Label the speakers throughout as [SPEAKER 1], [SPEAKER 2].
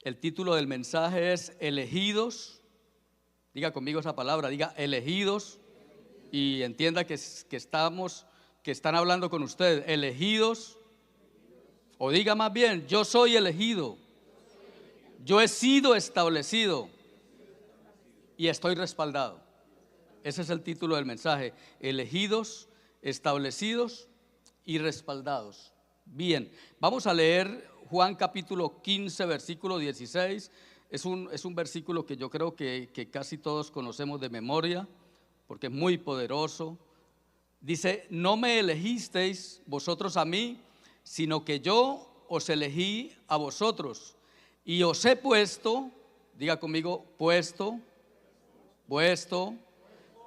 [SPEAKER 1] El título del mensaje es Elegidos. Diga conmigo esa palabra, diga elegidos. Y entienda que están hablando con usted, elegidos. O diga más bien, yo soy elegido. Yo he sido establecido y estoy respaldado. Ese es el título del mensaje, elegidos, establecidos y respaldados. Bien, vamos a leer Juan capítulo 15, versículo 16. Es un versículo que yo creo que casi todos conocemos de memoria, porque es muy poderoso. Dice, no me elegisteis vosotros a mí, sino que yo os elegí a vosotros, y os he puesto, diga conmigo, puesto,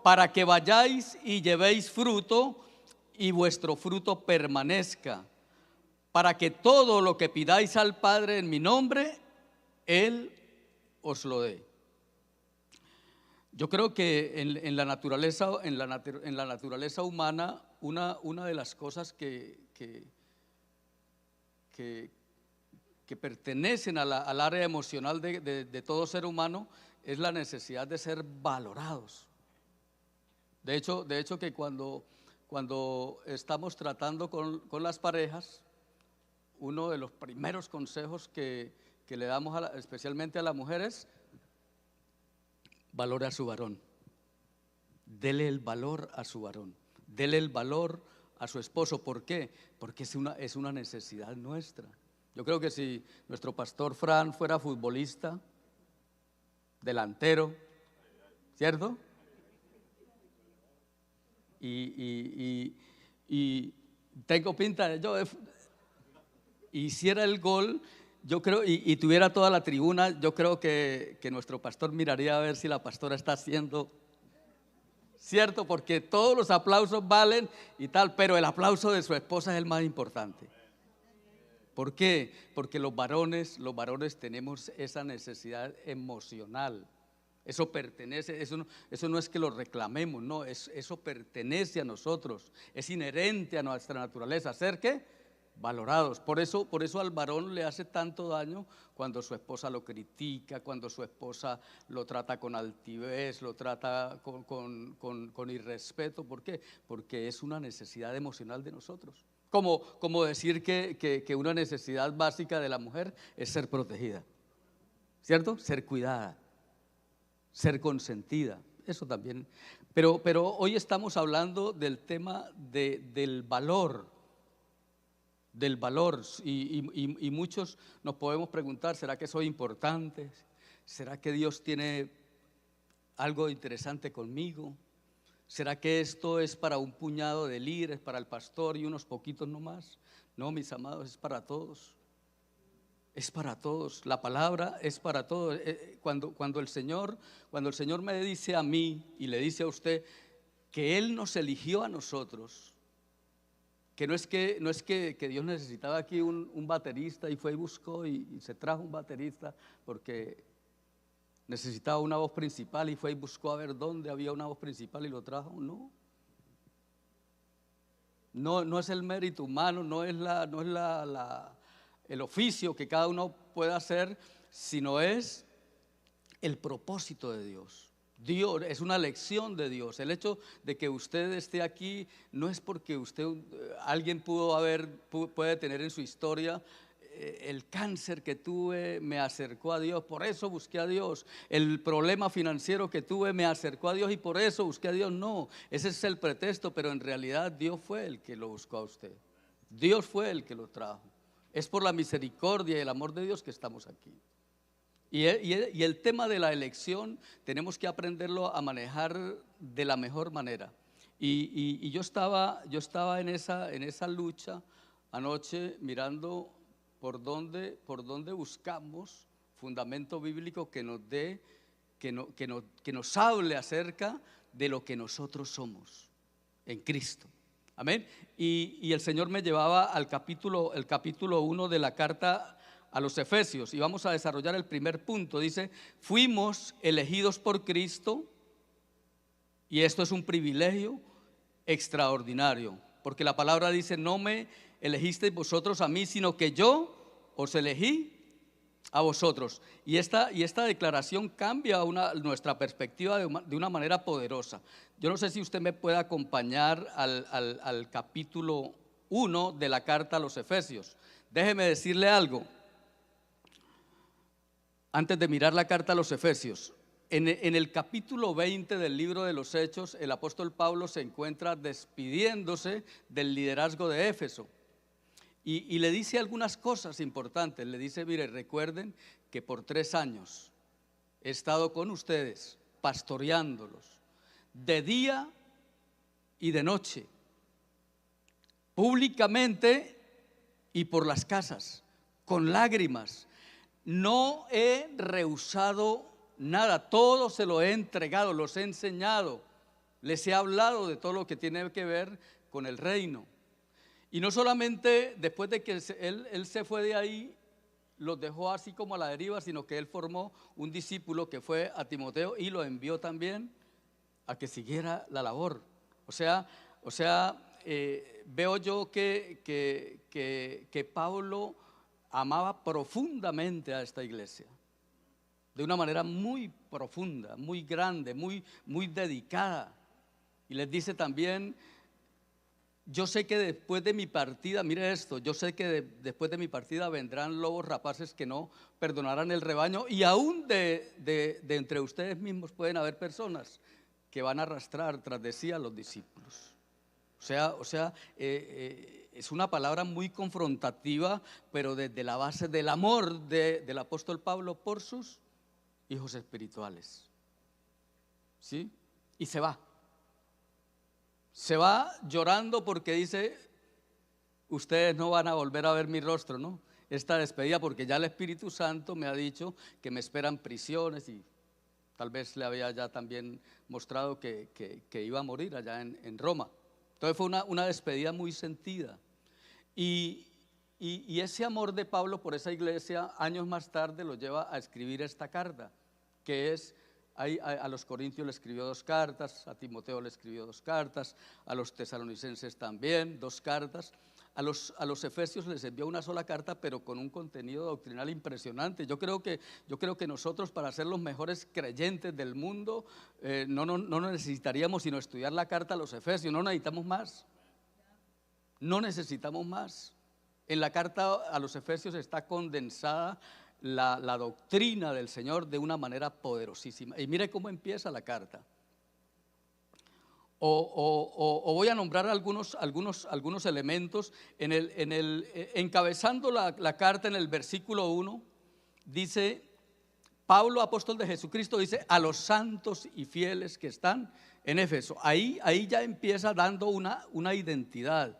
[SPEAKER 1] para que vayáis y llevéis fruto, y vuestro fruto permanezca, para que todo lo que pidáis al Padre en mi nombre, Él os lo dé. Yo creo que en la naturaleza humana, una de las cosas que pertenecen al área emocional de todo ser humano es la necesidad de ser valorados. De hecho que cuando estamos tratando con las parejas, uno de los primeros consejos que le damos especialmente a las mujeres: valore a su varón, dele el valor a su varón, dele el valor a su esposo. ¿Por qué? Porque es una necesidad nuestra. Yo creo que si nuestro pastor Fran fuera futbolista, delantero, ¿cierto? Y tengo pinta, yo hiciera el gol, yo creo, y tuviera toda la tribuna, yo creo que nuestro pastor miraría a ver si la pastora está haciendo, ¿cierto? Porque todos los aplausos valen y tal, pero el aplauso de su esposa es el más importante. ¿Por qué? Porque los varones tenemos esa necesidad emocional. Eso pertenece, eso no es que lo reclamemos, no, eso pertenece a nosotros, es inherente a nuestra naturaleza. ¿Ser qué? Valorados. Por eso al varón le hace tanto daño cuando su esposa lo critica, cuando su esposa lo trata con altivez, lo trata con irrespeto. ¿Por qué? Porque es una necesidad emocional de nosotros. Como decir que una necesidad básica de la mujer es ser protegida, ¿cierto? Ser cuidada, ser consentida, eso también. Pero hoy estamos hablando del tema del valor. Y muchos nos podemos preguntar, ¿será que soy importante? ¿Será que Dios tiene algo interesante conmigo? ¿Será que esto es para un puñado de líderes, para el pastor y unos poquitos nomás? No, mis amados, es para todos. Es para todos, la palabra es para todos. Cuando el Señor me dice a mí y le dice a usted que Él nos eligió a nosotros, que no es que Dios necesitaba aquí un baterista y fue y buscó y se trajo un baterista porque necesitaba una voz principal y fue y buscó a ver dónde había una voz principal y lo trajo. No es el mérito humano, no es el oficio que cada uno pueda hacer, sino es el propósito de Dios. Dios es una lección de Dios. El hecho de que usted esté aquí no es porque alguien puede tener en su historia el cáncer que tuve me acercó a Dios, por eso busqué a Dios. El problema financiero que tuve me acercó a Dios y por eso busqué a Dios. No, ese es el pretexto, pero en realidad Dios fue el que lo buscó a usted. Dios fue el que lo trajo. Es por la misericordia y el amor de Dios que estamos aquí. Y el tema de la elección tenemos que aprenderlo a manejar de la mejor manera. Y yo estaba en esa lucha anoche mirando por dónde buscamos fundamento bíblico que nos hable acerca de lo que nosotros somos en Cristo. Amén. Y el Señor me llevaba al capítulo 1 de la carta a los Efesios, y vamos a desarrollar el primer punto. Dice, fuimos elegidos por Cristo, y esto es un privilegio extraordinario, porque la palabra dice, no me elegisteis vosotros a mí, sino que yo os elegí a vosotros. Y esta declaración cambia nuestra perspectiva de una manera poderosa. Yo no sé si usted me puede acompañar al capítulo 1 de la carta a los Efesios. Déjeme decirle algo, antes de mirar la carta a los Efesios. En el capítulo 20 del libro de los Hechos, el apóstol Pablo se encuentra despidiéndose del liderazgo de Éfeso. Y le dice algunas cosas importantes. Le dice: mire, recuerden que por 3 años he estado con ustedes, pastoreándolos, de día y de noche, públicamente y por las casas, con lágrimas. No he rehusado nada, todo se lo he entregado, los he enseñado, les he hablado de todo lo que tiene que ver con el reino. Y no solamente después de que él se fue de ahí, los dejó así como a la deriva, sino que él formó un discípulo que fue a Timoteo y lo envió también a que siguiera la labor. O sea, veo yo que Pablo amaba profundamente a esta iglesia, de una manera muy profunda, muy grande, muy dedicada. Y les dice también: yo sé que después de mi partida, mire esto, yo sé que después de mi partida vendrán lobos rapaces que no perdonarán el rebaño, y aún de entre ustedes mismos pueden haber personas que van a arrastrar tras de sí a los discípulos. O sea, es una palabra muy confrontativa, pero desde la base del amor del apóstol Pablo por sus hijos espirituales. ¿Sí? Y se va. Se va llorando porque dice: ustedes no van a volver a ver mi rostro, ¿no? Esta despedida, porque ya el Espíritu Santo me ha dicho que me esperan prisiones, y tal vez le había ya también mostrado que iba a morir allá en Roma. Entonces fue una despedida muy sentida. Y ese amor de Pablo por esa iglesia, años más tarde lo lleva a escribir esta carta, que es: a los Corintios le escribió 2 cartas, a Timoteo le escribió 2 cartas, a los tesalonicenses también 2 cartas, a los Efesios les envió una sola carta, pero con un contenido doctrinal impresionante. Yo creo que nosotros, para ser los mejores creyentes del mundo, no necesitaríamos sino estudiar la carta a los Efesios. No necesitamos más. No necesitamos más. En la carta a los Efesios está condensada la doctrina del Señor de una manera poderosísima. Y mire cómo empieza la carta. O voy a nombrar algunos elementos. Encabezando la carta, en el versículo 1, dice: Pablo, apóstol de Jesucristo, dice: a los santos y fieles que están en Éfeso. Ahí ya empieza dando una identidad,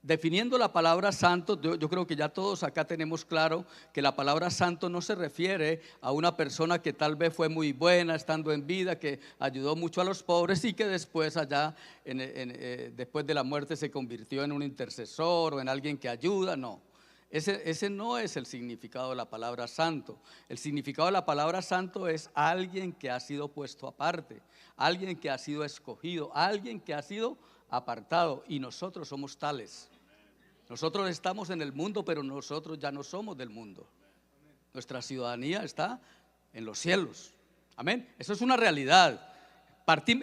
[SPEAKER 1] definiendo la palabra santo. Yo creo que ya todos acá tenemos claro que la palabra santo no se refiere a una persona que tal vez fue muy buena estando en vida, que ayudó mucho a los pobres y que después allá, después de la muerte, se convirtió en un intercesor o en alguien que ayuda. No, ese no es el significado de la palabra santo. El significado de la palabra santo es alguien que ha sido puesto aparte, alguien que ha sido escogido, alguien que ha sido apartado, y nosotros somos tales. Nosotros estamos en el mundo, pero nosotros ya no somos del mundo. Nuestra ciudadanía está en los cielos. Amén. Eso es una realidad.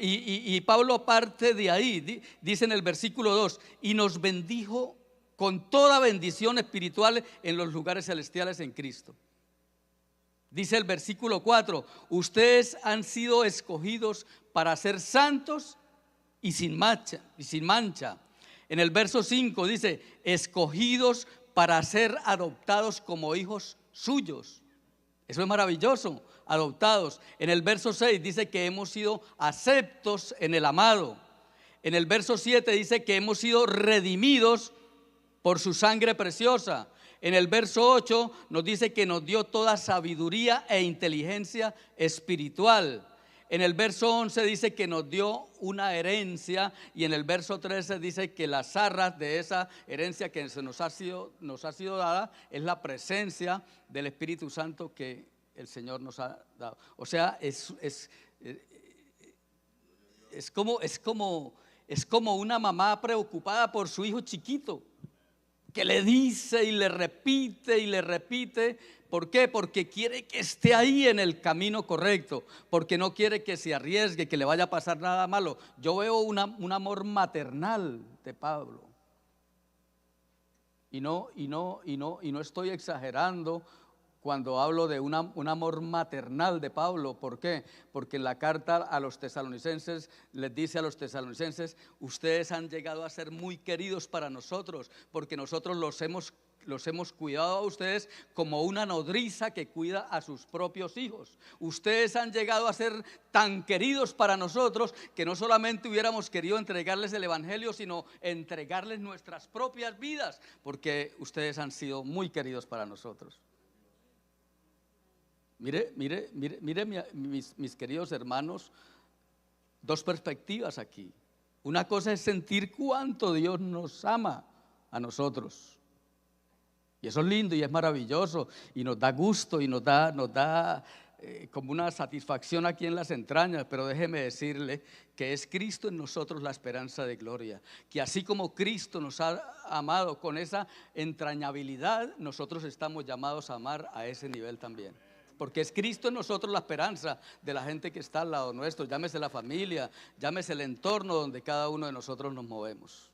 [SPEAKER 1] Y Pablo parte de ahí. Dice en el versículo 2: y nos bendijo con toda bendición espiritual en los lugares celestiales en Cristo. Dice el versículo 4: ustedes han sido escogidos para ser santos y sin mancha. En el verso 5 dice: escogidos para ser adoptados como hijos suyos. Eso es maravilloso, adoptados. En el verso 6 dice que hemos sido aceptos en el amado. En el verso 7 dice que hemos sido redimidos por su sangre preciosa. En el verso 8 nos dice que nos dio toda sabiduría e inteligencia espiritual. En el verso 11 dice que nos dio una herencia, y en el verso 13 dice que las arras de esa herencia que nos ha sido dada es la presencia del Espíritu Santo que el Señor nos ha dado. O sea, es como una mamá preocupada por su hijo chiquito. que le dice y le repite y le repite. ¿Por qué? Porque quiere que esté ahí en el camino correcto, porque no quiere que se arriesgue, que le vaya a pasar nada malo. Yo veo un amor maternal de Pablo. Y no estoy exagerando cuando hablo de un amor maternal de Pablo. ¿Por qué? Porque en la carta a los tesalonicenses les dice a los tesalonicenses: ustedes han llegado a ser muy queridos para nosotros, porque nosotros los hemos cuidado a ustedes como una nodriza que cuida a sus propios hijos. Ustedes han llegado a ser tan queridos para nosotros que no solamente hubiéramos querido entregarles el evangelio, sino entregarles nuestras propias vidas, porque ustedes han sido muy queridos para nosotros. Mire, mis queridos hermanos, dos perspectivas aquí. Una cosa es sentir cuánto Dios nos ama a nosotros. Y eso es lindo y es maravilloso y nos da gusto y nos da como una satisfacción aquí en las entrañas. Pero déjeme decirle que es Cristo en nosotros la esperanza de gloria. Que así como Cristo nos ha amado con esa entrañabilidad, nosotros estamos llamados a amar a ese nivel también. Porque es Cristo en nosotros la esperanza de la gente que está al lado nuestro, llámese la familia, llámese el entorno donde cada uno de nosotros nos movemos.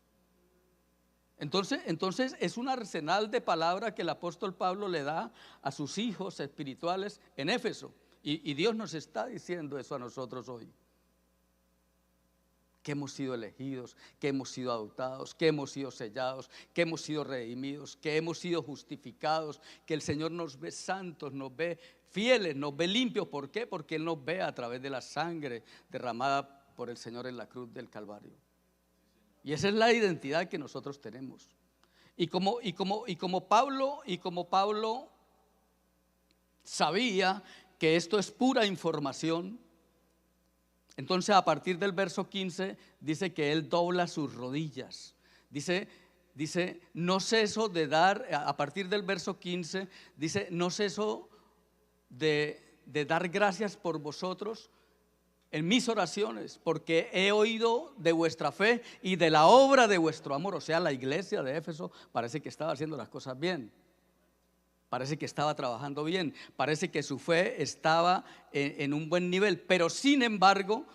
[SPEAKER 1] Entonces es un arsenal de palabra que el apóstol Pablo le da a sus hijos espirituales en Éfeso. Y Dios nos está diciendo eso a nosotros hoy. Que hemos sido elegidos, que hemos sido adoptados, que hemos sido sellados, que hemos sido redimidos, que hemos sido justificados, que el Señor nos ve santos, nos ve fieles, nos ve limpios. ¿Por qué? Porque Él nos ve a través de la sangre derramada por el Señor en la cruz del Calvario. Y esa es la identidad que nosotros tenemos. Y como Pablo sabía que esto es pura información, entonces a partir del verso 15 dice que él dobla sus rodillas. Dice, no ceso de dar, a partir del verso 15, dice, no ceso de dar gracias por vosotros en mis oraciones, porque he oído de vuestra fe y de la obra de vuestro amor. O sea, la iglesia de Éfeso parece que estaba haciendo las cosas bien, parece que estaba trabajando bien, parece que su fe estaba en un buen nivel. Pero sin embargo,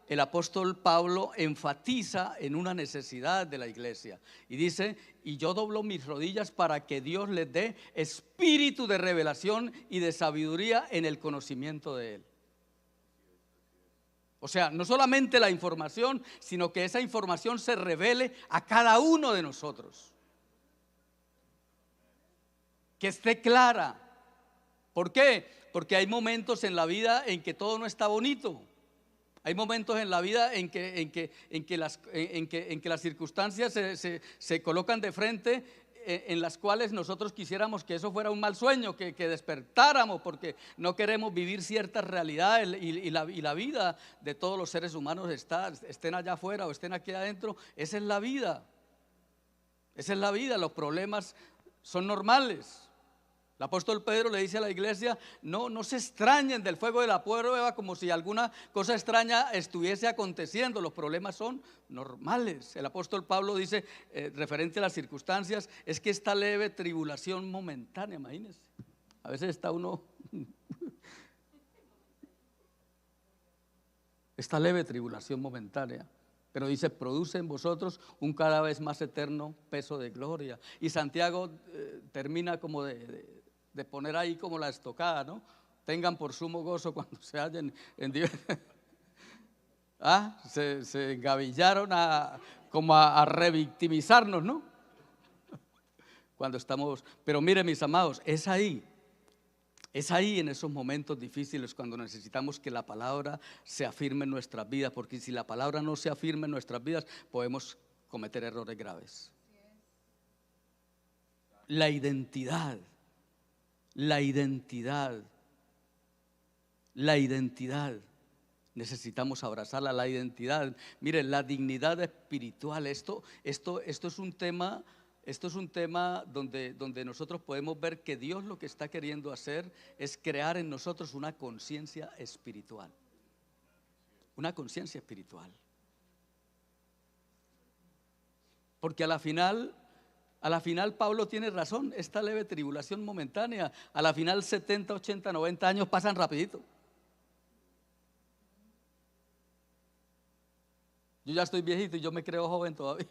[SPEAKER 1] el apóstol Pablo enfatiza en una necesidad de la iglesia y dice: y yo doblo mis rodillas para que Dios les dé espíritu de revelación y de sabiduría en el conocimiento de Él. O sea, no solamente la información, sino que esa información se revele a cada uno de nosotros. Que esté clara. ¿Por qué? Porque hay momentos en la vida en que todo no está bonito. Hay momentos en la vida en que las circunstancias se colocan de frente, en las cuales nosotros quisiéramos que eso fuera un mal sueño, que despertáramos, porque no queremos vivir ciertas realidades y la vida de todos los seres humanos estén allá afuera o estén aquí adentro. Esa es la vida. Esa es la vida. Los problemas son normales. El apóstol Pedro le dice a la iglesia: no se extrañen del fuego de la prueba como si alguna cosa extraña estuviese aconteciendo. Los problemas son normales. El apóstol Pablo dice, referente a las circunstancias, es que esta leve tribulación momentánea, imagínense, a veces está uno esta leve tribulación momentánea, pero dice, produce en vosotros un cada vez más eterno peso de gloria. Y Santiago termina como de poner ahí como la estocada, ¿no? Tengan por sumo gozo cuando se hallen en Dios. Se engavillaron como a revictimizarnos, ¿no? Cuando estamos, pero miren, mis amados, es ahí en esos momentos difíciles cuando necesitamos que la palabra se afirme en nuestras vidas, porque si la palabra no se afirma en nuestras vidas, podemos cometer errores graves. La identidad. Necesitamos abrazarla, la identidad. Miren, la dignidad espiritual. Esto es un tema donde nosotros podemos ver que Dios lo que está queriendo hacer es crear en nosotros una conciencia espiritual. Una conciencia espiritual. Porque a la final A la final Pablo tiene razón, esta leve tribulación momentánea, a la final 70, 80, 90 años pasan rapidito. Yo ya estoy viejito y yo me creo joven todavía.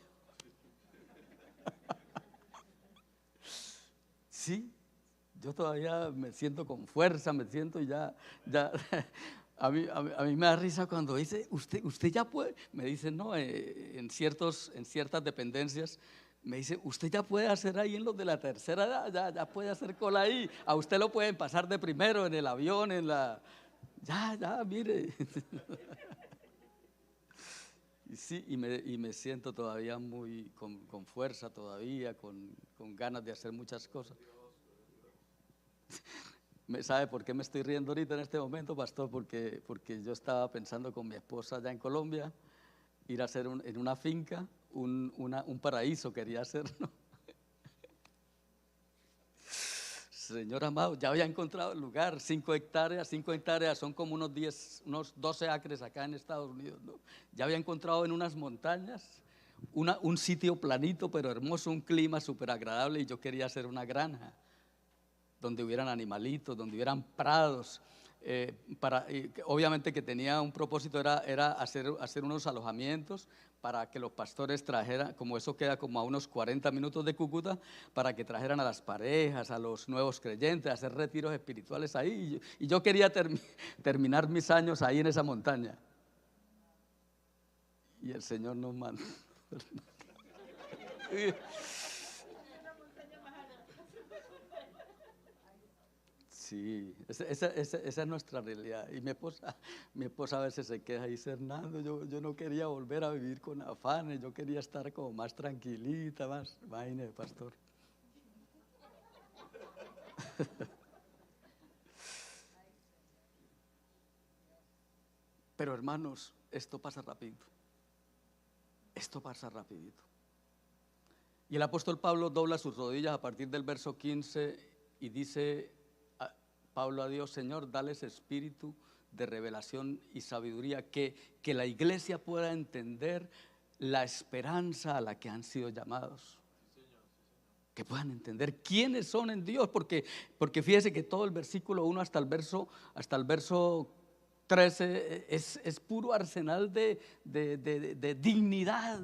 [SPEAKER 1] Sí, yo todavía me siento con fuerza, me siento ya. A mí me da risa cuando dice, usted ya puede, me dicen, no, en ciertas dependencias, me dice, usted ya puede hacer ahí en los de la tercera edad, ya puede hacer cola ahí, a usted lo pueden pasar de primero en el avión, ya, mire. Sí, y me siento todavía muy con fuerza todavía, con ganas de hacer muchas cosas. ¿Sabe por qué me estoy riendo ahorita en este momento, pastor? Porque yo estaba pensando con mi esposa allá en Colombia, ir a hacer en una finca un paraíso, quería hacer, ¿no? Señor amado, ya había encontrado el lugar, 5 hectáreas son como unos 12 acres acá en Estados Unidos, ¿no? Ya había encontrado en unas montañas un sitio planito pero hermoso, un clima súper agradable, y yo quería hacer una granja donde hubieran animalitos, donde hubieran prados, obviamente que tenía un propósito, era hacer unos alojamientos para que los pastores trajeran, como eso queda como a unos 40 minutos de Cúcuta, para que trajeran a las parejas, a los nuevos creyentes, a hacer retiros espirituales ahí, y yo quería terminar mis años ahí en esa montaña, y el Señor nos mandó. Sí, esa es nuestra realidad. Y mi esposa a veces se queja y dice, Hernando, yo no quería volver a vivir con afanes, yo quería estar como más tranquilita, más, imagínese, pastor. Pero hermanos, esto pasa rapidito. Esto pasa rapidito. Y el apóstol Pablo dobla sus rodillas a partir del verso 15 y dice Pablo a Dios, Señor, dales espíritu de revelación y sabiduría, que la iglesia pueda entender la esperanza a la que han sido llamados. Que puedan entender quiénes son en Dios, porque fíjese que todo el versículo 1 hasta el verso 13 es puro arsenal de dignidad.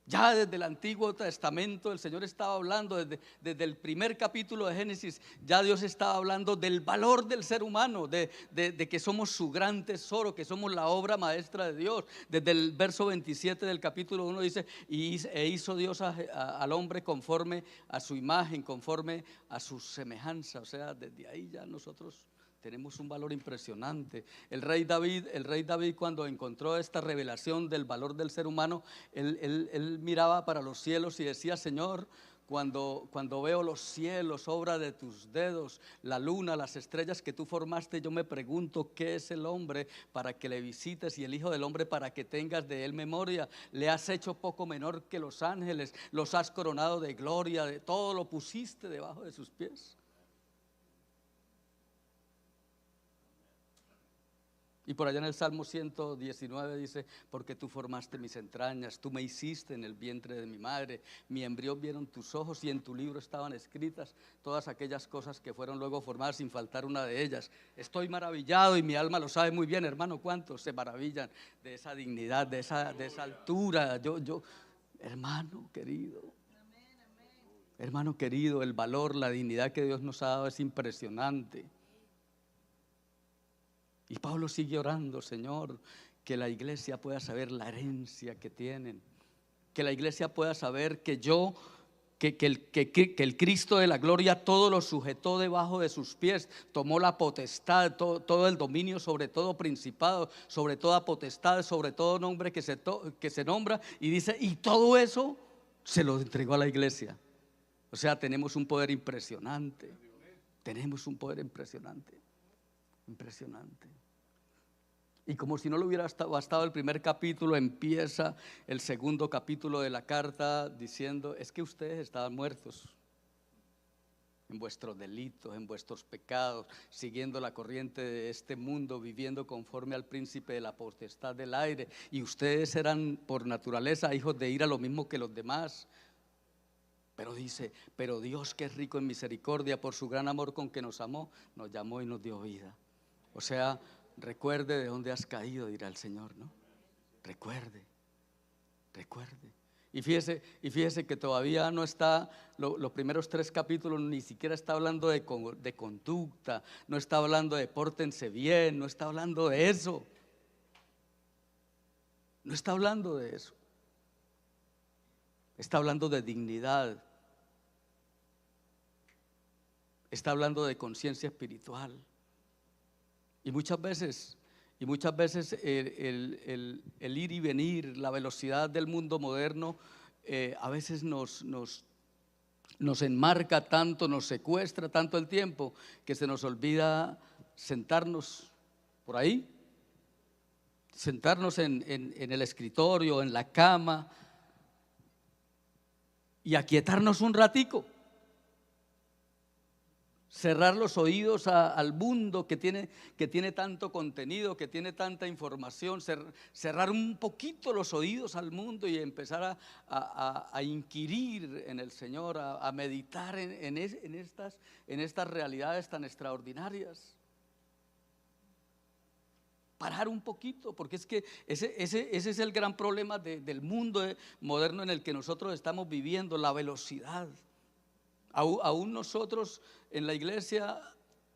[SPEAKER 1] Ya desde el Antiguo Testamento el Señor estaba hablando, desde el primer capítulo de Génesis, ya Dios estaba hablando del valor del ser humano, de que somos su gran tesoro, que somos la obra maestra de Dios. Desde el verso 27 del capítulo 1 dice, e hizo Dios al hombre conforme a su imagen, conforme a su semejanza. O sea, desde ahí ya nosotros tenemos un valor impresionante. El rey David cuando encontró esta revelación del valor del ser humano, él miraba para los cielos y decía, Señor, cuando veo los cielos, obra de tus dedos, la luna, las estrellas que tú formaste, yo me pregunto qué es el hombre para que le visites, y el hijo del hombre para que tengas de él memoria. Le has hecho poco menor que los ángeles, los has coronado de gloria, de todo lo pusiste debajo de sus pies. Y por allá en el Salmo 119 dice, porque tú formaste mis entrañas, tú me hiciste en el vientre de mi madre, mi embrión vieron tus ojos y en tu libro estaban escritas todas aquellas cosas que fueron luego formadas sin faltar una de ellas. Estoy maravillado y mi alma lo sabe muy bien, hermano, ¿cuántos se maravillan de esa dignidad, de esa altura? Hermano querido, el valor, la dignidad que Dios nos ha dado es impresionante. Y Pablo sigue orando, Señor, que la iglesia pueda saber la herencia que tienen, que la iglesia pueda saber que el Cristo de la gloria todo lo sujetó debajo de sus pies, tomó la potestad, todo el dominio sobre todo principado, sobre toda potestad, sobre todo nombre que se nombra, y dice, y todo eso se lo entregó a la iglesia. O sea, tenemos un poder impresionante, impresionante. Y como si no le hubiera bastado el primer capítulo, empieza el segundo capítulo de la carta diciendo, es que ustedes estaban muertos en vuestros delitos, en vuestros pecados, siguiendo la corriente de este mundo, viviendo conforme al príncipe de la potestad del aire, y ustedes eran por naturaleza hijos de ira, lo mismo que los demás. Pero dice, pero Dios, que es rico en misericordia, por su gran amor con que nos amó, nos llamó y nos dio vida. O sea, recuerde de dónde has caído, dirá el Señor, ¿no? Recuerde. Y fíjese que todavía no está, los primeros 3 capítulos ni siquiera está hablando de conducta, no está hablando de pórtense bien, no está hablando de eso. No está hablando de eso. Está hablando de dignidad. Está hablando de conciencia espiritual. Y muchas veces el ir y venir, la velocidad del mundo moderno, a veces nos enmarca tanto, nos secuestra tanto el tiempo, que se nos olvida sentarnos por ahí, sentarnos en el escritorio, en la cama, y aquietarnos un ratico. Cerrar los oídos al mundo que tiene tanto contenido, que tiene tanta información, cerrar un poquito los oídos al mundo y empezar a inquirir en el Señor, a meditar en estas realidades tan extraordinarias. Parar un poquito, porque es que ese es el gran problema del mundo moderno en el que nosotros estamos viviendo, la velocidad. Aún nosotros en la iglesia,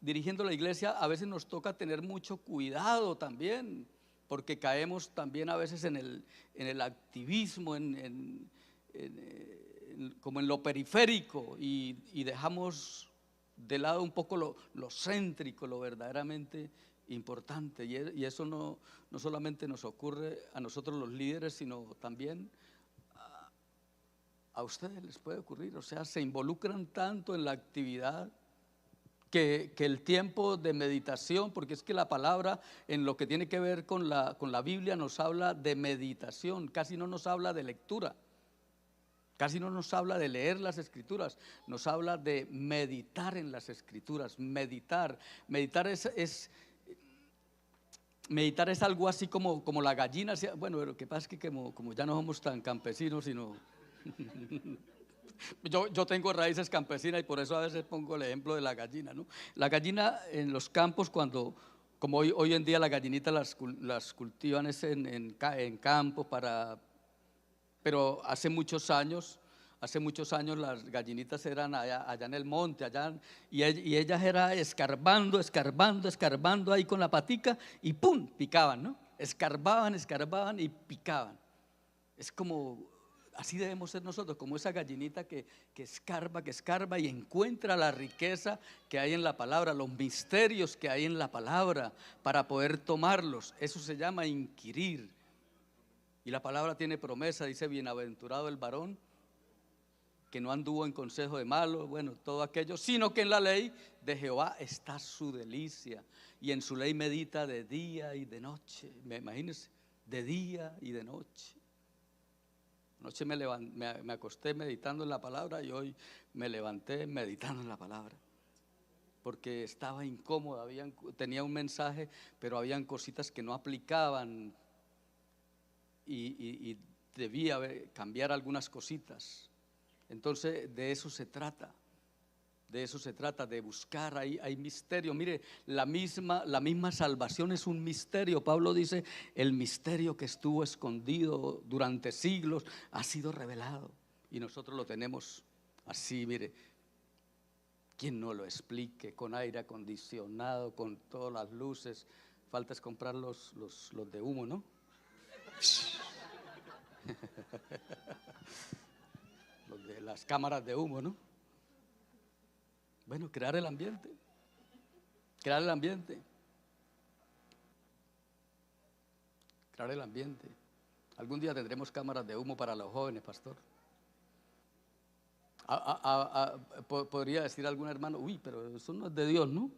[SPEAKER 1] dirigiendo la iglesia, a veces nos toca tener mucho cuidado también, porque caemos también a veces en el activismo, como en lo periférico, y dejamos de lado un poco lo céntrico, lo verdaderamente importante. Y eso no solamente nos ocurre a nosotros los líderes, sino también a ustedes les puede ocurrir. O sea, se involucran tanto en la actividad que el tiempo de meditación, porque es que la palabra en lo que tiene que ver con la Biblia nos habla de meditación, casi no nos habla de lectura, casi no nos habla de leer las escrituras, nos habla de meditar en las escrituras. Meditar es algo así como la gallina. Bueno, lo que pasa es que como ya no somos tan campesinos, sino yo tengo raíces campesinas y por eso a veces pongo el ejemplo de la gallina, ¿no? La gallina en los campos, como hoy en día las gallinitas las cultivan en campos pero hace muchos años las gallinitas eran allá en el monte, y ellas eran escarbando ahí con la patica y ¡pum!, picaban, ¿no? Escarbaban y picaban. Es como, así debemos ser nosotros, como esa gallinita que escarba y encuentra la riqueza que hay en la palabra, los misterios que hay en la palabra para poder tomarlos. Eso se llama inquirir. Y la palabra tiene promesa, dice: bienaventurado el varón que no anduvo en consejo de malos, bueno, todo aquello, sino que en la ley de Jehová está su delicia, y en su ley medita de día y de noche. Imagínense, de día y de noche. Anoche me acosté meditando en la palabra y hoy me levanté meditando en la palabra, porque estaba incómoda, tenía un mensaje, pero habían cositas que no aplicaban y debía cambiar algunas cositas. Entonces de eso se trata, de buscar. Hay misterio. Mire, la misma salvación es un misterio. Pablo dice: el misterio que estuvo escondido durante siglos ha sido revelado, y nosotros lo tenemos así, mire. Quien no lo explique, con aire acondicionado, con todas las luces. Falta es comprar los de humo, ¿no? Los de las cámaras de humo, ¿no? Bueno, crear el ambiente. Algún día tendremos cámaras de humo para los jóvenes, pastor. Podría decir algún hermano: uy, pero eso no es de Dios, ¿no?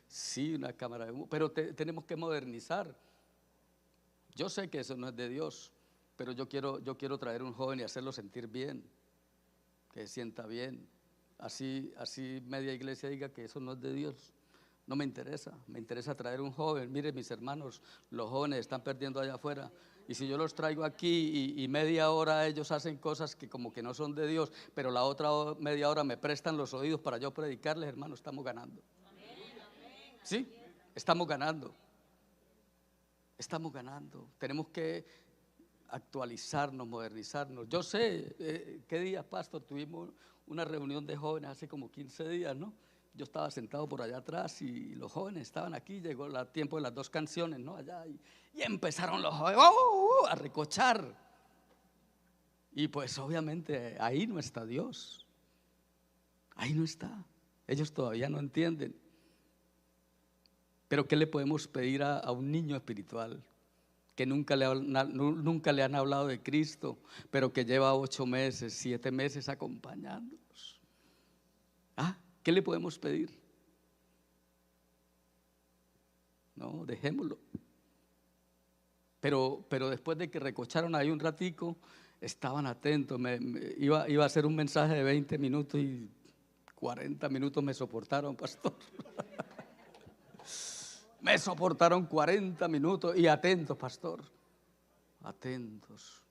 [SPEAKER 1] Sí, una cámara de humo, pero tenemos que modernizar. Yo sé que eso no es de Dios, pero yo quiero traer un joven y hacerlo sentir bien, que se sienta bien. Así media iglesia diga que eso no es de Dios. No me interesa, me interesa traer un joven. Mire, mis hermanos, los jóvenes están perdiendo allá afuera Y si yo los traigo aquí y media hora ellos hacen cosas que como que no son de Dios, pero la otra media hora me prestan los oídos para yo predicarles, hermano, estamos ganando. ¿Sí? Estamos ganando. Estamos ganando. Tenemos que actualizarnos, modernizarnos. Yo sé, ¿qué días, pastor? Tuvimos una reunión de jóvenes hace como 15 días, ¿no? Yo estaba sentado por allá atrás y los jóvenes estaban aquí, llegó el tiempo de las 2 canciones, ¿no? Allá y empezaron los jóvenes a recochar. Y pues obviamente ahí no está Dios, ahí no está. Ellos todavía no entienden. Pero ¿qué le podemos pedir a un niño espiritual que nunca le han hablado de Cristo, pero que lleva 8 meses, 7 meses acompañándonos? ¿Qué le podemos pedir? No, dejémoslo. Pero después de que recocharon ahí un ratico, estaban atentos. Iba a hacer un mensaje de 20 minutos y 40 minutos me soportaron, pastor. Me soportaron 40 minutos y atentos, pastor. Atentos.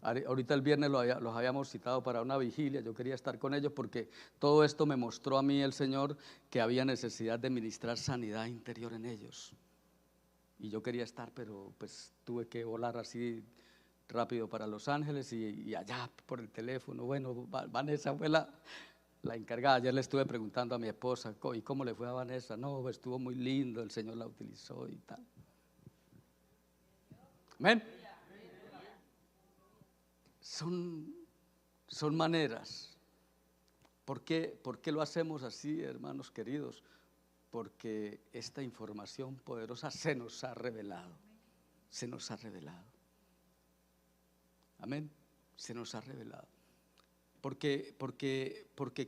[SPEAKER 1] Ahorita el viernes los habíamos citado para una vigilia. Yo quería estar con ellos porque todo esto me mostró a mí el Señor que había necesidad de ministrar sanidad interior en ellos. Y yo quería estar, pero pues tuve que volar así rápido para Los Ángeles y allá por el teléfono. Bueno, Vanessa fue la encargada. Ayer le estuve preguntando a mi esposa, ¿y cómo le fue a Vanessa? No, pues estuvo muy lindo, el Señor la utilizó y tal. Amén. Son maneras. ¿Por qué lo hacemos así, hermanos queridos? Porque esta información poderosa se nos ha revelado. Se nos ha revelado. Amén. Se nos ha revelado. Porque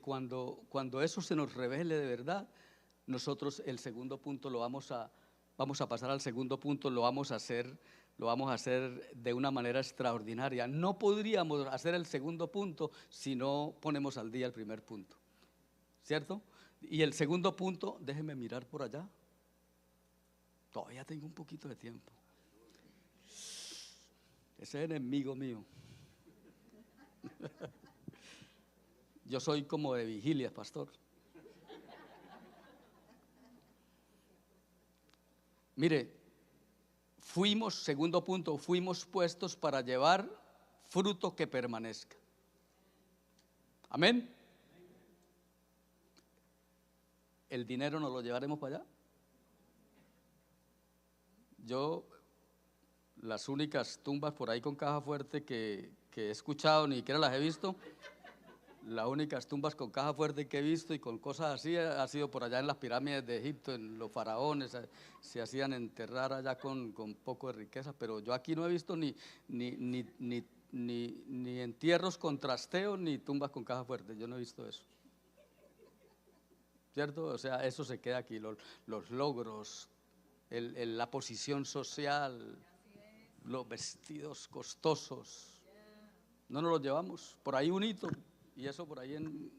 [SPEAKER 1] cuando eso se nos revele de verdad, nosotros el segundo punto vamos a pasar al segundo punto, lo vamos a hacer de una manera extraordinaria. No podríamos hacer el segundo punto si no ponemos al día el primer punto, ¿cierto? Y el segundo punto, déjeme mirar por allá. Todavía tengo un poquito de tiempo. Ese es enemigo mío. Yo soy como de vigilia, pastor. Mire, segundo punto, fuimos puestos para llevar fruto que permanezca. Amén. ¿El dinero nos lo llevaremos para allá? Yo, las únicas tumbas por ahí con caja fuerte que he escuchado, ni siquiera las he visto. Las únicas tumbas con caja fuerte que he visto y con cosas así ha sido por allá en las pirámides de Egipto, en los faraones, se hacían enterrar allá con poco de riqueza, pero yo aquí no he visto ni entierros con trasteo ni tumbas con caja fuerte, yo no he visto eso. ¿Cierto? O sea, eso se queda aquí, los logros, la posición social, los vestidos costosos, no nos los llevamos, por ahí un hito. Y eso por ahí en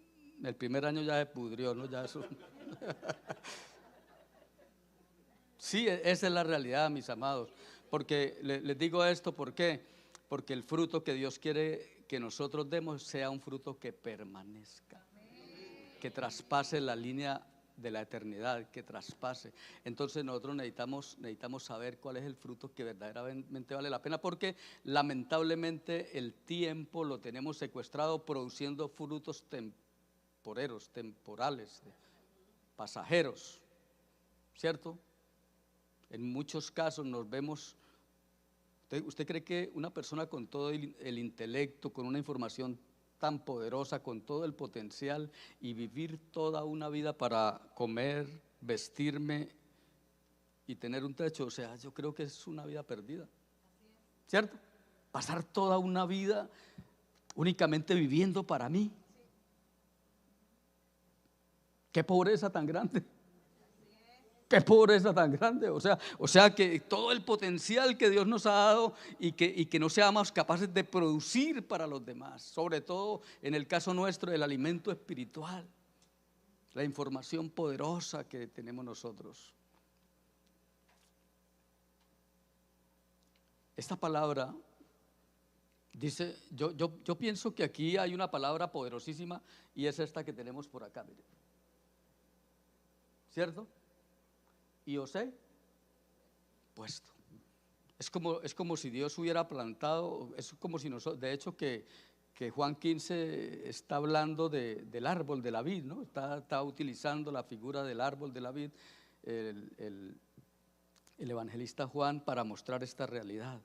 [SPEAKER 1] el primer año ya se pudrió, ¿no? Ya eso. Sí, esa es la realidad, mis amados. Porque les digo esto, ¿por qué? Porque el fruto que Dios quiere que nosotros demos sea un fruto que permanezca, que traspase la línea de la eternidad, que traspase. Entonces nosotros necesitamos saber cuál es el fruto que verdaderamente vale la pena, porque lamentablemente el tiempo lo tenemos secuestrado produciendo frutos temporales, pasajeros, ¿cierto? En muchos casos nos vemos. ¿Usted cree que una persona con todo el intelecto, con una información tan poderosa, con todo el potencial y vivir toda una vida para comer, vestirme y tener un techo? O sea, yo creo que es una vida perdida, ¿cierto? Pasar toda una vida únicamente viviendo para mí. Qué pobreza tan grande. Qué pobreza tan grande. O sea que todo el potencial que Dios nos ha dado y que no seamos capaces de producir para los demás, sobre todo en el caso nuestro del alimento espiritual, la información poderosa que tenemos nosotros. esta palabra dice, yo pienso que aquí hay una palabra poderosísima y es esta que tenemos por acá, mire. ¿Cierto? Y os he puesto. Es como si Dios hubiera plantado, es como si nosotros, de hecho que Juan 15 está hablando del árbol de la vid, ¿no? Está utilizando la figura del árbol de la vid, el evangelista Juan, para mostrar esta realidad.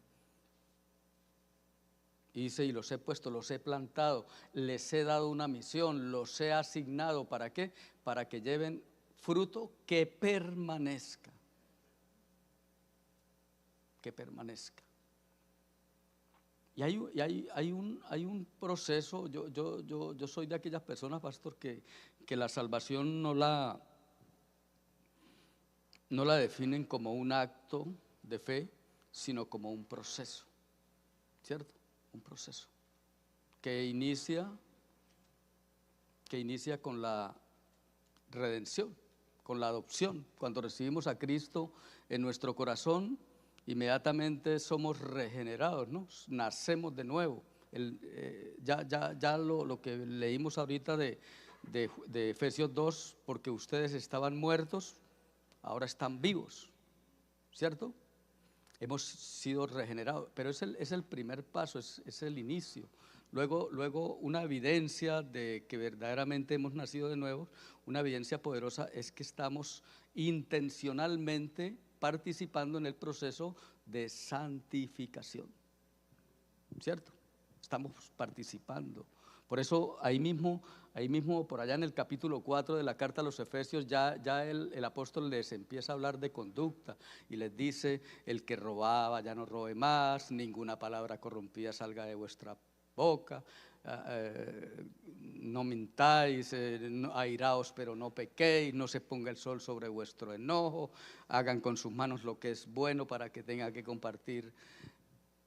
[SPEAKER 1] Y dice, y los he puesto, los he plantado, les he dado una misión, los he asignado, ¿para qué? Para que lleven fruto que permanezca. Que permanezca. Y hay un proceso, yo soy de aquellas personas, pastor, que la salvación no la definen como un acto de fe, sino como un proceso, ¿cierto? Un proceso que inicia con la redención, con la adopción. Cuando recibimos a Cristo en nuestro corazón, inmediatamente somos regenerados, ¿no? Nacemos de nuevo. Ya lo que leímos ahorita de Efesios 2, porque ustedes estaban muertos, ahora están vivos, ¿cierto? Hemos sido regenerados, pero es el primer paso, es el inicio. Luego una evidencia de que verdaderamente hemos nacido de nuevo, una evidencia poderosa es que estamos intencionalmente participando en el proceso de santificación, ¿cierto? Estamos participando. Por eso ahí mismo, por allá en el capítulo 4 de la carta a los Efesios, ya el apóstol les empieza a hablar de conducta y les dice, el que robaba ya no robe más, ninguna palabra corrompida salga de vuestra boca, no mintáis, airaos pero no pequéis, no se ponga el sol sobre vuestro enojo, hagan con sus manos lo que es bueno para que tenga que compartir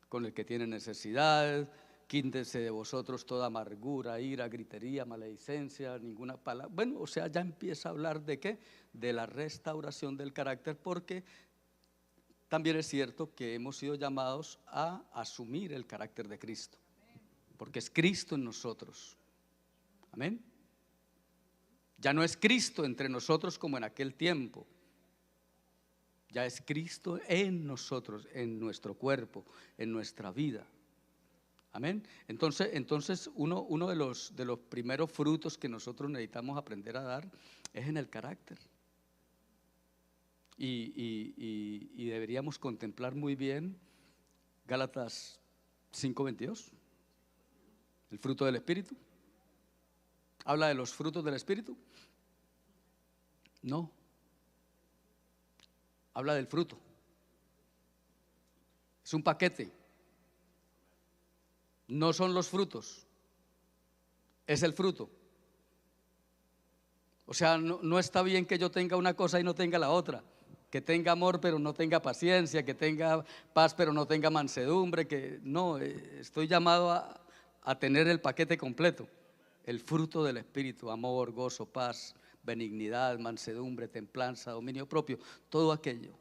[SPEAKER 1] con el que tiene necesidad. Quítese de vosotros toda amargura, ira, gritería, maledicencia, ninguna palabra. Bueno, o sea, ya empieza a hablar de qué, de la restauración del carácter, porque también es cierto que hemos sido llamados a asumir el carácter de Cristo, porque es Cristo en nosotros. Amén. Ya no es Cristo entre nosotros como en aquel tiempo. Ya es Cristo en nosotros, en nuestro cuerpo, en nuestra vida. Amén. Entonces uno de los primeros frutos que nosotros necesitamos aprender a dar es en el carácter. Y deberíamos contemplar muy bien Gálatas 5:22, el fruto del Espíritu. ¿Habla de los frutos del Espíritu? No. Habla del fruto. Es un paquete. No son los frutos, es el fruto. O sea, no está bien que yo tenga una cosa y no tenga la otra, que tenga amor pero no tenga paciencia, que tenga paz pero no tenga mansedumbre, que no, estoy llamado a tener el paquete completo, el fruto del Espíritu, amor, gozo, paz, benignidad, mansedumbre, templanza, dominio propio, todo aquello.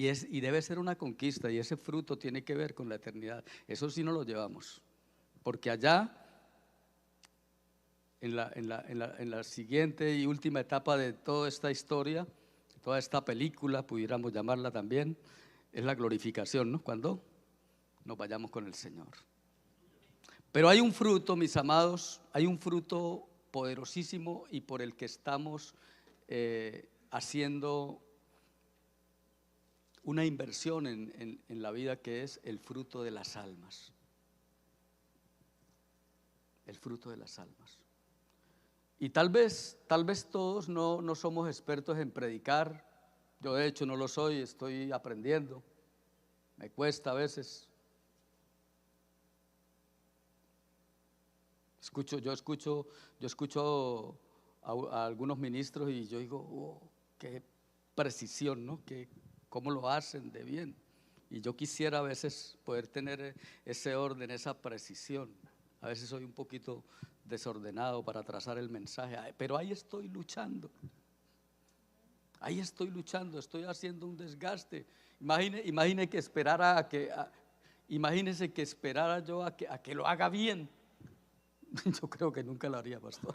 [SPEAKER 1] Y debe ser una conquista, y ese fruto tiene que ver con la eternidad. Eso sí no lo llevamos, porque allá, en la siguiente y última etapa de toda esta historia, toda esta película, pudiéramos llamarla también, es la glorificación, ¿no? Cuando nos vayamos con el Señor. Pero hay un fruto, mis amados, hay un fruto poderosísimo y por el que estamos haciendo una inversión en la vida, que es el fruto de las almas. El fruto de las almas. Y tal vez todos no somos expertos en predicar. Yo de hecho no lo soy, estoy aprendiendo. Me cuesta a veces. Yo escucho a algunos ministros y yo digo, oh, qué precisión, ¿no? ¿Cómo lo hacen de bien? Y yo quisiera a veces poder tener ese orden, esa precisión. A veces soy un poquito desordenado para trazar el mensaje, pero ahí estoy luchando. Estoy haciendo un desgaste. Imagine que esperara Imagínese que esperara yo a que lo haga bien. Yo creo que nunca lo haría, pastor.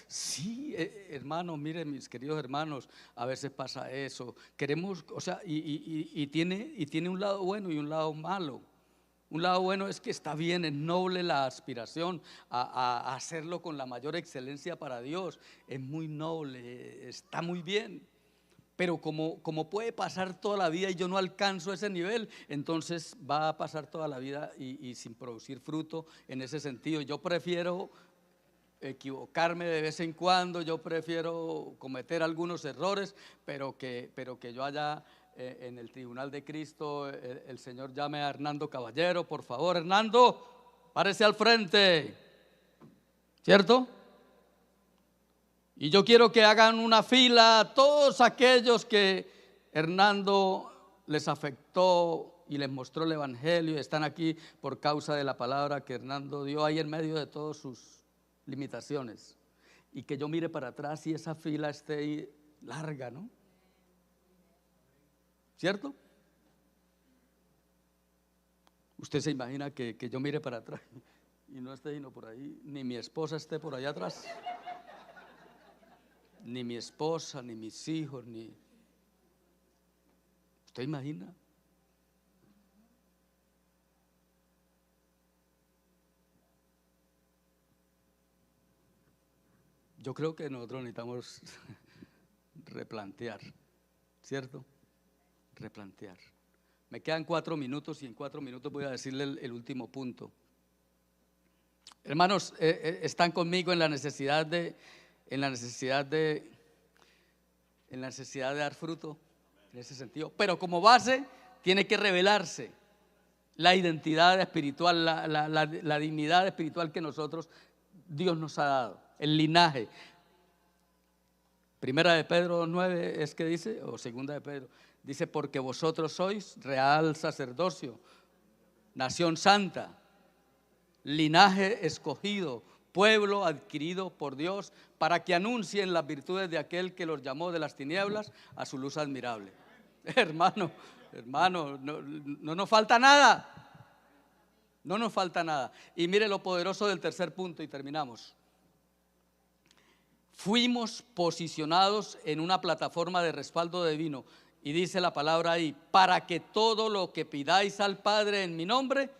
[SPEAKER 1] Sí, hermanos, miren, mis queridos hermanos, a veces pasa eso. Queremos, o sea, y tiene un lado bueno y un lado malo. Un lado bueno es que está bien, es noble la aspiración a hacerlo con la mayor excelencia para Dios. Es muy noble, está muy bien. Pero como puede pasar toda la vida y yo no alcanzo ese nivel, entonces va a pasar toda la vida y sin producir fruto en ese sentido. Yo prefiero equivocarme de vez en cuando, yo prefiero cometer algunos errores, pero que yo haya en el tribunal de Cristo, el Señor llame a Hernando Caballero, por favor, Hernando, párese al frente, ¿cierto? Y yo quiero que hagan una fila todos aquellos que Hernando les afectó y les mostró el evangelio y están aquí por causa de la palabra que Hernando dio ahí en medio de todas sus limitaciones. Y que yo mire para atrás y esa fila esté larga, ¿no? ¿Cierto? Usted se imagina que yo mire para atrás y no esté sino por ahí, ni mi esposa esté por allá atrás. Ni mi esposa, ni mis hijos, ni... ¿Usted imagina? Yo creo que nosotros necesitamos replantear, ¿cierto? Replantear. Me quedan 4 minutos y en 4 minutos voy a decirle el último punto. Hermanos, están conmigo en la necesidad de dar fruto, en ese sentido. Pero como base tiene que revelarse la identidad espiritual, la dignidad espiritual que Dios nos ha dado, el linaje. Primera de Pedro 9 es que dice, o segunda de Pedro, dice, porque vosotros sois real sacerdocio, nación santa, linaje escogido, pueblo adquirido por Dios, para que anuncien las virtudes de aquel que los llamó de las tinieblas a su luz admirable. Hermano, no nos falta nada. No nos falta nada. Y mire lo poderoso del tercer punto y terminamos. Fuimos posicionados en una plataforma de respaldo divino. Y dice la palabra ahí, para que todo lo que pidáis al Padre en mi nombre,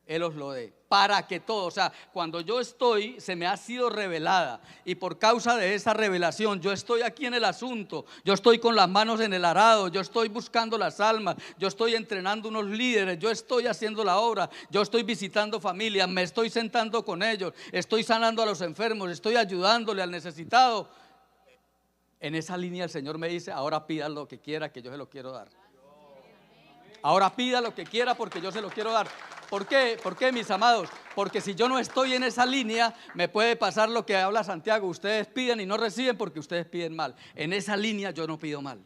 [SPEAKER 1] Él os lo dé. Para que todo, o sea, cuando yo estoy, se me ha sido revelada. Y por causa de esa revelación, yo estoy aquí en el asunto. Yo estoy con las manos en el arado. Yo estoy buscando las almas. Yo estoy entrenando unos líderes. Yo estoy haciendo la obra. Yo estoy visitando familias. Me estoy sentando con ellos. Estoy sanando a los enfermos. Estoy ayudándole al necesitado. En esa línea el Señor me dice, ahora pida lo que quiera, que yo se lo quiero dar. Ahora pida lo que quiera porque yo se lo quiero dar. ¿Por qué? ¿Por qué, mis amados? Porque si yo no estoy en esa línea, me puede pasar lo que habla Santiago. Ustedes piden y no reciben porque ustedes piden mal. En esa línea yo no pido mal.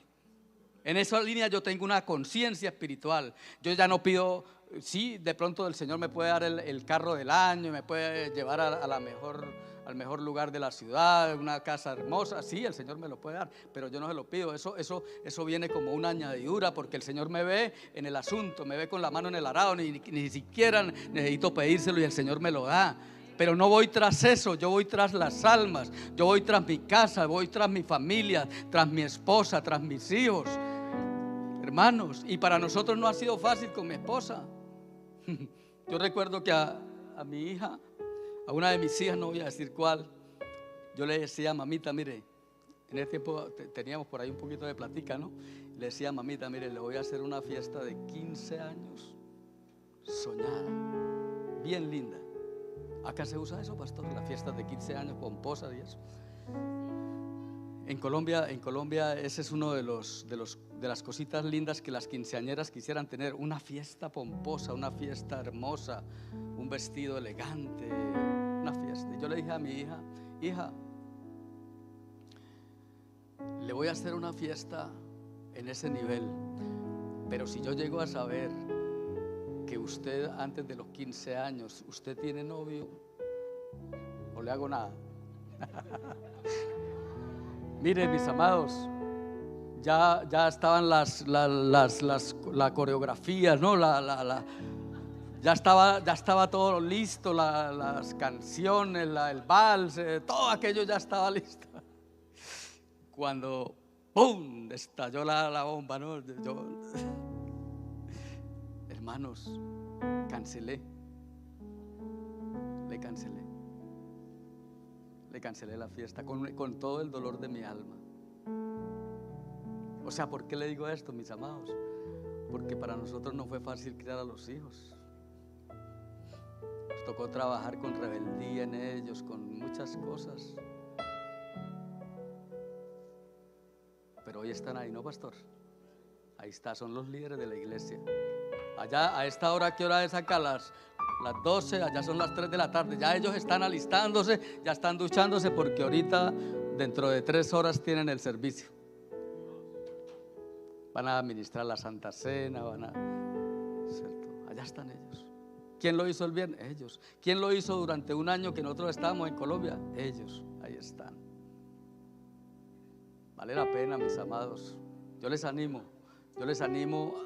[SPEAKER 1] En esa línea yo tengo una conciencia espiritual. Yo ya no pido, sí, de pronto el Señor me puede dar el carro del año, me puede llevar al mejor lugar de la ciudad, una casa hermosa, sí, el Señor me lo puede dar, pero yo no se lo pido. Eso viene como una añadidura, porque el Señor me ve en el asunto, me ve con la mano en el arado, ni siquiera necesito pedírselo y el Señor me lo da. Pero no voy tras eso, yo voy tras las almas, yo voy tras mi casa, voy tras mi familia, tras mi esposa, tras mis hijos. Hermanos, y para nosotros no ha sido fácil con mi esposa. Yo recuerdo que a mi hija, a una de mis hijas, no voy a decir cuál, yo le decía, mamita, mire, en ese tiempo teníamos por ahí un poquito de platica, ¿no? Le decía, mamita, mire, le voy a hacer una fiesta de 15 años soñada, bien linda. Acá se usa eso, pastor, las fiestas de 15 años pomposas y eso. En Colombia ese es uno de las cositas lindas que las quinceañeras quisieran tener, una fiesta pomposa, una fiesta hermosa, un vestido elegante, una fiesta. Y yo le dije a mi hija, hija, le voy a hacer una fiesta en ese nivel, pero si yo llego a saber que usted antes de los 15 años, usted tiene novio, no le hago nada. Miren, mis amados, ya estaban la coreografía, ¿no? Ya estaba todo listo, las canciones, el vals, todo aquello ya estaba listo. Cuando ¡pum!, estalló la bomba, ¿no? Yo, hermanos, le cancelé la fiesta con todo el dolor de mi alma. O sea, ¿por qué le digo esto, mis amados? Porque para nosotros no fue fácil criar a los hijos. Nos tocó trabajar con rebeldía en ellos, con muchas cosas. Pero hoy están ahí, ¿no, pastor? Ahí está, son los líderes de la iglesia. Allá, a esta hora, ¿qué hora es acá? Las 12, allá son las 3 de la tarde. Ya ellos están alistándose, ya están duchándose, porque ahorita, dentro de 3 horas, tienen el servicio. Van a administrar la Santa Cena, ¿cierto? Allá están ellos. ¿Quién lo hizo el viernes? Ellos. ¿Quién lo hizo durante un año que nosotros estábamos en Colombia? Ellos, ahí están. Vale la pena, mis amados. Yo les animo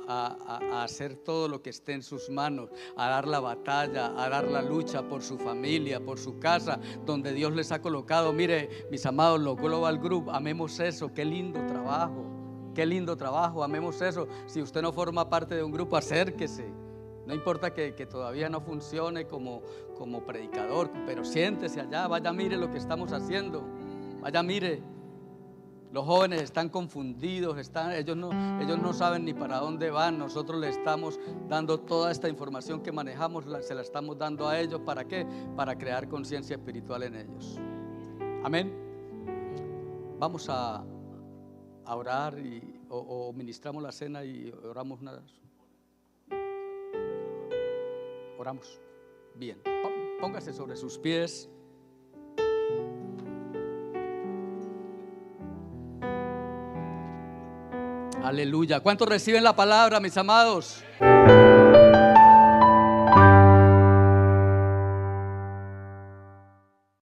[SPEAKER 1] a hacer todo lo que esté en sus manos, a dar la batalla, a dar la lucha por su familia, por su casa, donde Dios les ha colocado. Mire, mis amados, los Global Group, amemos eso. Qué lindo trabajo, amemos eso. Si usted no forma parte de un grupo, acérquese. No importa que todavía no funcione como predicador, pero siéntese allá, vaya, mire lo que estamos haciendo, vaya, mire. Los jóvenes están confundidos, ellos no saben ni para dónde van. Nosotros les estamos dando toda esta información que manejamos, se la estamos dando a ellos. ¿Para qué? Para crear conciencia espiritual en ellos. Amén. Vamos a orar o ministramos la cena y oramos nada. Oramos. Bien, póngase sobre sus pies. Aleluya. ¿Cuántos reciben la palabra, mis amados?